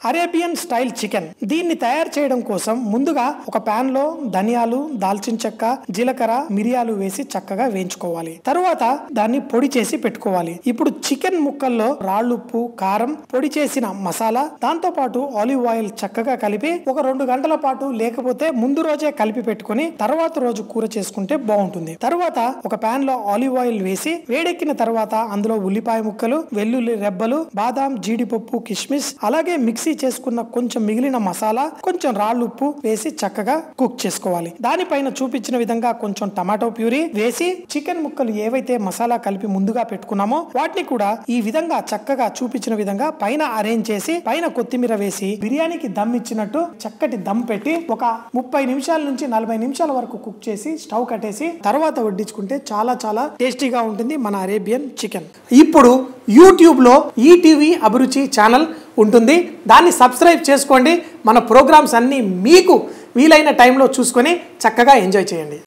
Arabian style chicken. దీన్ని తయారు చేయడం కోసం ముందుగా ఒక పాన్ లో ధనియాలు, దాల్చిన చెక్క, జీలకర్ర, మిరియాలు వేసి చక్కగా వేయించుకోవాలి. తరువాత దాన్ని పొడి చేసి పెట్టుకోవాలి. ఇప్పుడు చికెన్ ముక్కల్లో రాళ్ళుప్పు, కారం, పొడి చేసిన మసాలా, దాంతో పాటు ఆలివ్ ఆయిల్ చక్కగా కలిపి ఒక 2 గంటల పాటు లేకపోతే ముందు రోజే కలిపి పెట్టుకుని తర్వాత రోజు కూర చేసుకుంటే బాగుంటుంది. తరువాత ఒక పాన్ లో ఆలివ్ ఆయిల్ వేసి వేడెక్కిన తర్వాత అందులో ఉల్లిపాయ ముక్కలు, వెల్లుల్లి రెబ్బలు, బాదాం, జీడిపప్పు, కిస్మిస్, అలాగే మిక్సీ చేసుకున్న కొంచెం మిగిలిన మసాలా, కొంచెం రాళ్ళు ఉప్పు వేసి చక్కగా కుక్ చేసుకోవాలి. దానిపైన చూపించిన విధంగా కొంచెం టమాటో ప్యూరీ వేసి చికెన్ ముక్కలు ఏవైతే మసాలా కలిపి ముందుగా పెట్టుకున్నామో వాటిని కూడా ఈ విధంగా చక్కగా చూపించిన విధంగా పైన అరేంజ్ చేసి పైన కొత్తిమీర వేసి బిర్యానీకి దమ్ ఇచ్చినట్టు చక్కటి దమ్ పెట్టి ఒక 30 నిమిషాల నుంచి 40 నిమిషాల వరకు కుక్ చేసి స్టవ్ కట్టేసి తర్వాత వడ్డించుకుంటే చాలా చాలా టేస్టీగా ఉంటుంది మన అరేబియన్ చికెన్. ఇప్పుడు యూట్యూబ్ లో ఈటీవీ అభిరుచి ఛానల్ ఉంటుంది. దాన్ని సబ్స్క్రైబ్ చేసుకోండి. మన ప్రోగ్రామ్స్ అన్నీ మీకు వీలైన టైంలో చూసుకొని చక్కగా ఎంజాయ్ చేయండి.